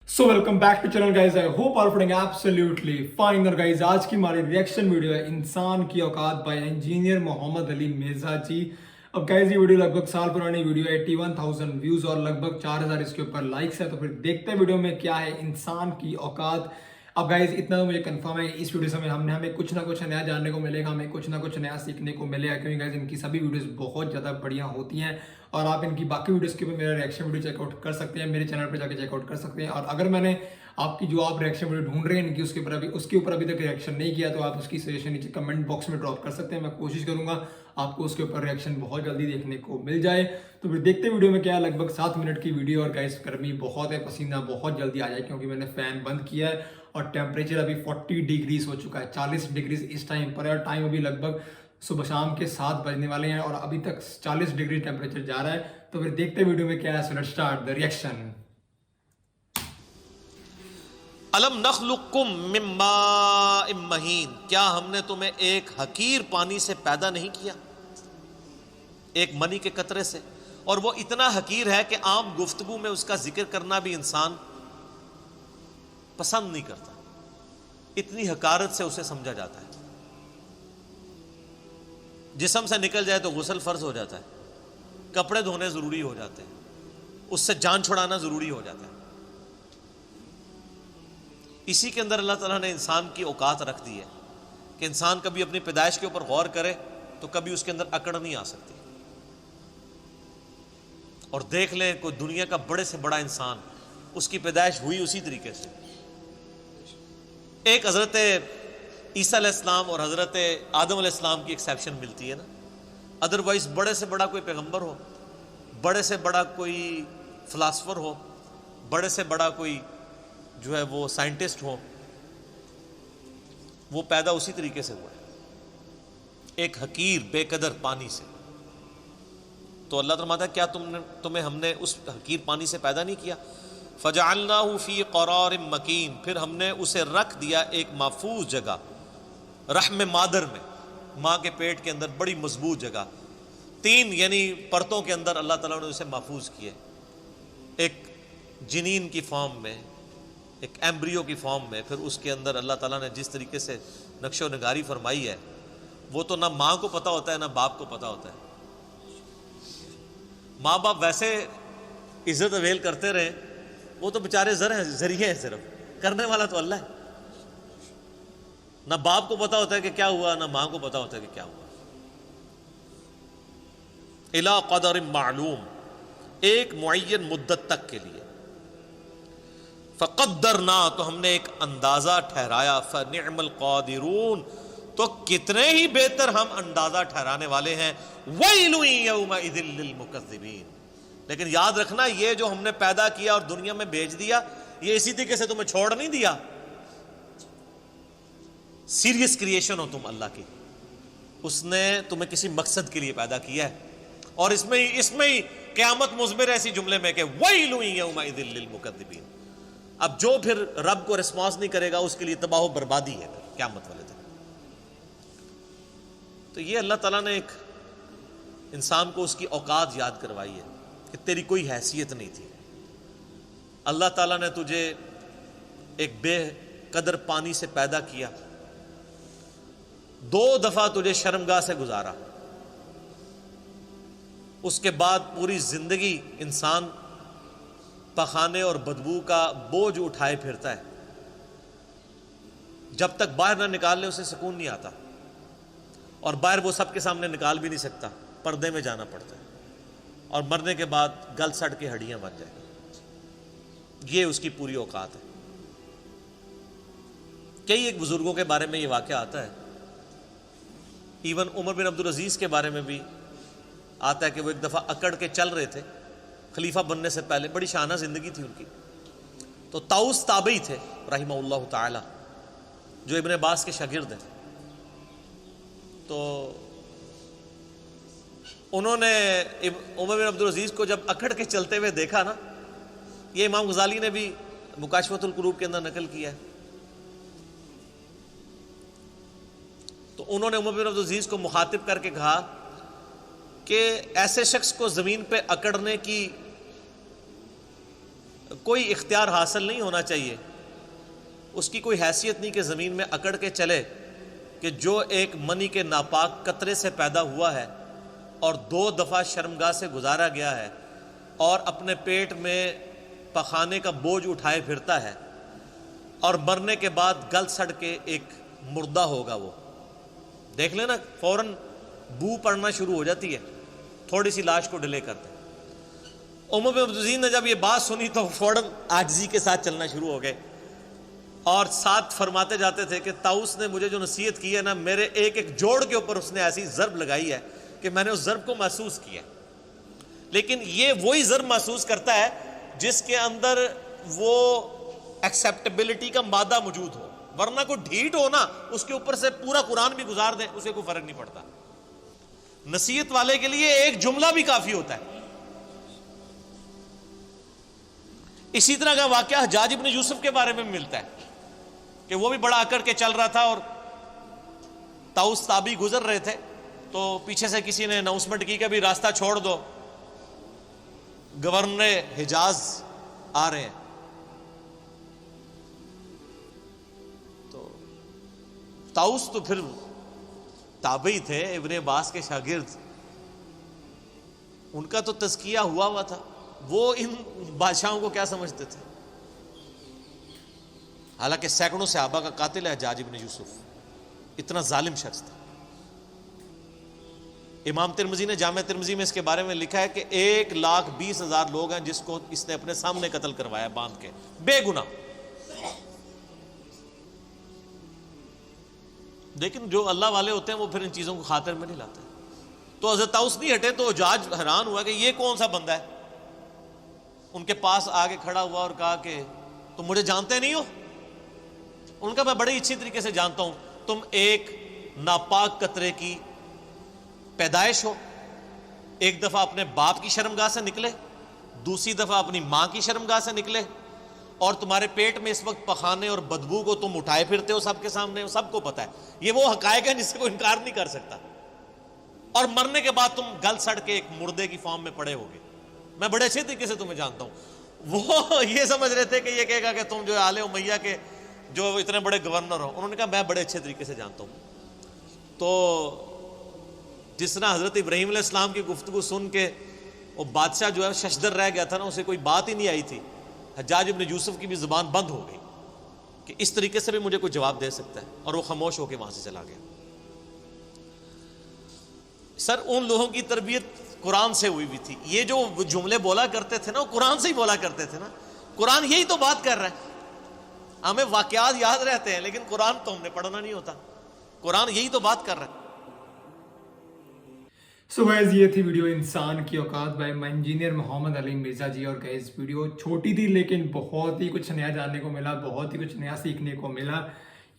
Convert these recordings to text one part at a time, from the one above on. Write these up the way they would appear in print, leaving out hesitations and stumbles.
So welcome back to channel guys. I hope are feeling absolutely fine. और guys आज की हमारी reaction video है इंसान की औकात बाय इंजीनियर मोहम्मद अली मिर्जा जी। अब गाइज ये वीडियो लगभग साल पुरानी वीडियो है, 81,000 व्यूज और लगभग 4,000 इसके ऊपर लाइक्स है। तो फिर देखते हैं वीडियो में क्या है इंसान की औकात। अब गाइज इतना तो मुझे कंफर्म है इस वीडियो से हमें कुछ ना कुछ नया जानने को मिलेगा, हमें कुछ ना कुछ नया सीखने को मिलेगा, क्योंकि गाइज इनकी सभी वीडियोस बहुत ज़्यादा बढ़िया होती हैं। और आप इनकी बाकी वीडियोस के ऊपर मेरा रिएक्शन वीडियो चेकआउट कर सकते हैं, मेरे चैनल पर जाकर चेकआउट कर सकते हैं। और अगर मैंने आपकी जो आप रिएक्शन वीडियो ढूंढ रहे हैं इनकी उसके ऊपर अभी तक रिएक्शन नहीं किया तो आप उसकी सजेशन नीचे कमेंट बॉक्स में ड्रॉप कर सकते हैं। मैं कोशिश करूंगा आपको उसके ऊपर रिएक्शन बहुत जल्दी देखने को मिल जाए। तो फिर देखते वीडियो में क्या है। लगभग 7 मिनट की वीडियो और गाइस गर्मी बहुत है, पसीना बहुत जल्दी आ जाए क्योंकि मैंने फैन बंद किया है और टेम्परेचर अभी 40 डिग्रीज हो चुका है, 40 डिग्रीज इस टाइम पर है। और टाइम अभी लगभग सुबह शाम के 7 बजने वाले हैं और अभी तक 40 डिग्री टेम्परेचर जा रहा है। तो फिर देखते वीडियो में क्या है। So let's start the reaction. अलम नखलुकुम मिन माइन महीन, क्या हमने तुम्हें एक हकीर पानी से पैदा नहीं किया, एक मनी के कतरे से। और वो इतना हकीर है कि आम गुफ्तगू में उसका जिक्र करना भी इंसान पसंद नहीं करता, इतनी हकारत से उसे समझा जाता है। जिस्म से निकल जाए तो गुस्ल फर्ज हो जाता है, कपड़े धोने जरूरी हो जाते हैं, उससे जान छुड़ाना जरूरी हो जाता है। इसी के अंदर अल्लाह ताला ने इंसान की औकात रख दी है कि इंसान कभी अपनी पैदाइश के ऊपर गौर करे तो कभी उसके अंदर अकड़ नहीं आ सकती। और देख ले कोई दुनिया का बड़े से बड़ा इंसान, उसकी पैदाइश हुई उसी तरीके से। एक हजरत ईसा अलैहिस्सलाम और हजरत आदम अलैहिस्सलाम की एक्सेप्शन मिलती है ना, अदरवाइज बड़े से बड़ा कोई पैगंबर हो, बड़े से बड़ा कोई फिलासफर हो, बड़े से बड़ा कोई जो है वो साइंटिस्ट हो, वो पैदा उसी तरीके से हुआ है, एक हकीर बेकदर पानी से। तो अल्लाह फरमाता है क्या तुम्हें हमने उस हकीर पानी से पैदा नहीं किया। फजअलनाहु फी क़रारिन मकीन, फिर हमने उसे रख दिया एक महफूज जगह, रहम मादर में, माँ के पेट के अंदर बड़ी मजबूत जगह, 3 यानी परतों के अंदर अल्लाह ताला ने उसे महफूज किया। एक जिनीन की फॉर्म में, एक एम्ब्रियो की फॉर्म में, फिर उसके अंदर अल्लाह ताला ने जिस तरीके से नक्शो नगारी फरमाई है वो तो ना माँ को पता होता है ना बाप को पता होता है। माँ बाप वैसे इज्जत अवेल करते रहे, वो तो बेचारे जरिए हैं, सिर्फ करने वाला तो अल्लाह है। ना बाप को पता होता है कि क्या हुआ, ना माँ को पता होता है कि क्या हुआ। इला क़दर मालूम, एक मुअय्यन मुद्दत तक के लिए। फ़क़द्दरना, तो हमने एक अंदाज़ा ठहराया। फ़निअमल क़ादिरून, तो कितने ही बेहतर हम अंदाज़ा ठहराने वाले हैं। वैलुन यौमइज़िन लिलमुकज़्ज़िबीन, लेकिन याद रखना ये जो हमने पैदा किया और दुनिया में भेज दिया, ये इसी तरीके से तुम्हें छोड़ नहीं दिया। सीरियस क्रिएशन हो तुम अल्लाह की, उसने तुम्हें किसी मकसद के लिए पैदा किया है। और इसमें ही क़यामत मुज़मिर ऐसी जुमले में कि वैलुन यौमइज़िन लिलमुकज़्ज़िबीन। अब जो फिर रब को रिस्पॉन्स नहीं करेगा उसके लिए तबाह बर्बादी है फिर क़यामत वाले दिन। तो ये अल्लाह ताला ने एक इंसान को उसकी औकात याद करवाई है कि तेरी कोई हैसियत नहीं थी। अल्लाह ताला ने तुझे एक बेकदर पानी से पैदा किया, 2 दफा तुझे शर्मगाह से गुजारा, उसके बाद पूरी जिंदगी इंसान पखाने और बदबू का बोझ उठाए फिरता है। जब तक बाहर ना निकाल ले उसे सुकून नहीं आता, और बाहर वो सबके सामने निकाल भी नहीं सकता, पर्दे में जाना पड़ता है, और मरने के बाद गल सड़ के हड्डियां बन जाएगी। ये उसकी पूरी औकात है। कई एक बुजुर्गों के बारे में ये वाक़या आता है, इवन उमर बिन अब्दुल अजीज के बारे में भी आता है कि वो एक दफ़ा अकड़ के चल रहे थे खलीफा बनने से पहले, बड़ी शाना जिंदगी थी उनकी। तो ताउस ताबई थे रहिमहुल्लाह ताला, जो इब्न अब्बास के शागिर्द हैं। तो उन्होंने उमर बिन अब्दुल अजीज को जब अकड़ के चलते हुए देखा ना, ये इमाम गजाली ने भी मुकाशफतुल कुरूब के अंदर नकल किया है। तो उन्होंने उमर बिन अब्दुल अजीज को मुखातिब करके कहा कि ऐसे शख्स को जमीन पे अकड़ने की کوئی اختیار حاصل نہیں ہونا چاہیے، اس کی کوئی حیثیت نہیں کہ زمین میں اکڑ کے چلے کہ جو ایک منی کے ناپاک قطرے سے پیدا ہوا ہے اور 2 دفعہ شرمگاہ سے گزارا گیا ہے اور اپنے پیٹ میں پخانے کا بوجھ اٹھائے پھرتا ہے اور مرنے کے بعد گل سڑ کے ایک مردہ ہوگا، وہ دیکھ لینا فوراً بو پڑنا شروع ہو جاتی ہے، تھوڑی سی لاش کو ڈیلے کرتے ہیں۔ عمر بن عبدالعزیز نے جب یہ بات سنی تو فوراً عاجزی کے ساتھ چلنا شروع ہو گئے اور ساتھ فرماتے جاتے تھے کہ طاؤس نے مجھے جو نصیحت کی ہے نا، میرے ایک ایک جوڑ کے اوپر اس نے ایسی ضرب لگائی ہے کہ میں نے اس ضرب کو محسوس کیا، لیکن یہ وہی ضرب محسوس کرتا ہے جس کے اندر وہ ایکسیپٹیبلٹی کا مادہ موجود ہو، ورنہ کوئی ڈھیٹ ہو نا، اس کے اوپر سے پورا قرآن بھی گزار دیں اسے کوئی فرق نہیں پڑتا۔ نصیحت والے کے لیے ایک جملہ بھی کافی ہوتا ہے۔ اسی طرح کا واقعہ حجاج ابن یوسف کے بارے میں ملتا ہے کہ وہ بھی بڑا اکڑ کے چل رہا تھا اور طاؤس تابعی گزر رہے تھے تو پیچھے سے کسی نے اناؤنسمنٹ کی کہ بھی راستہ چھوڑ دو، گورنر حجاز آ رہے ہیں۔ تو طاؤس تو پھر تابعی تھے، ابن عباس کے شاگرد، ان کا تو تزکیہ ہوا تھا، وہ ان بادشاہوں کو کیا سمجھتے تھے؟ حالانکہ سینکڑوں صحابہ کا قاتل ہے حجاج ابن یوسف، اتنا ظالم شخص تھا۔ امام ترمذی نے جامع ترمذی میں اس کے بارے میں لکھا ہے کہ 1,20,000 لوگ ہیں جس کو اس نے اپنے سامنے قتل کروایا باندھ کے، بے گناہ۔ لیکن جو اللہ والے ہوتے ہیں وہ پھر ان چیزوں کو خاطر میں نہیں لاتے۔ تو حضرت طاؤس نہیں ہٹے تو حجاج حیران ہوا کہ یہ کون سا بندہ ہے، ان کے پاس آگے کھڑا ہوا اور کہا کہ تم مجھے جانتے نہیں ہو؟ ان کا میں بڑی اچھی طریقے سے جانتا ہوں، تم ایک ناپاک قطرے کی پیدائش ہو، ایک دفعہ اپنے باپ کی شرمگاہ سے نکلے، دوسری دفعہ اپنی ماں کی شرمگاہ سے نکلے، اور تمہارے پیٹ میں اس وقت پخانے اور بدبو کو تم اٹھائے پھرتے ہو سب کے سامنے، سب کو پتہ ہے، یہ وہ حقائق ہیں جس سے کوئی انکار نہیں کر سکتا، اور مرنے کے بعد تم گل سڑ کے ایک مردے کی فارم میں پڑے ہوگے، میں بڑے اچھے طریقے سے تمہیں جانتا ہوں۔ وہ یہ سمجھ رہے تھے کہ یہ کہے گا کہ تم جو آل امیہ کے جو اتنے بڑے گورنر ہو، انہوں نے کہا میں بڑے اچھے طریقے سے جانتا ہوں۔ تو جس طرح حضرت ابراہیم علیہ السلام کی گفتگو سن کے وہ بادشاہ جو ہے ششدر رہ گیا تھا نا، اسے کوئی بات ہی نہیں آئی تھی، حجاج ابن یوسف کی بھی زبان بند ہو گئی کہ اس طریقے سے بھی مجھے کوئی جواب دے سکتا ہے، اور وہ خاموش ہو کے وہاں سے چلا گیا۔ سر ان لوگوں کی تربیت قرآن سے ہوئی ہوئی تھی، یہ جو جملے بولا کرتے تھے نا وہ قرآن سے ہی بولا کرتے تھے نا، قرآن یہی تو بات کر رہا ہے۔ ہمیں واقعات یاد رہتے ہیں لیکن قرآن تو ہم نے پڑھنا نہیں ہوتا، قرآن یہی تو بات کر رہا ہے۔ سو گائز یہ تھی ویڈیو انسان کی اوقات بائی انجینئر محمد علی مرزا جی، اور گائز ویڈیو چھوٹی تھی لیکن بہت ہی کچھ نیا جاننے کو ملا، بہت ہی کچھ نیا سیکھنے کو ملا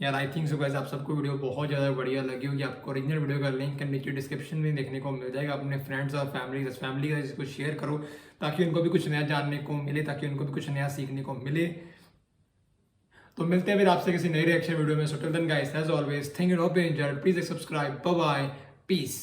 یار۔ آئی تھنک سو گائز آپ سب کو ویڈیو بہت زیادہ بڑھیا لگی ہوگی۔ آپ کو اوریجنل ویڈیو کا لنک نیچے ڈسکرپشن میں دیکھنے کو مل جائے گا۔ اپنے فرینڈس اور فیملی کا اس کو شیئر کرو تاکہ ان کو بھی کچھ نیا جاننے کو ملے، تاکہ ان کو بھی کچھ نیا سیکھنے کو ملے۔ تو ملتے ہیں پھر آپ سے کسی نئی ریئیکشن ویڈیو میں۔ So till then guys as always thank you, hope you enjoyed, please subscribe, bye bye, piece.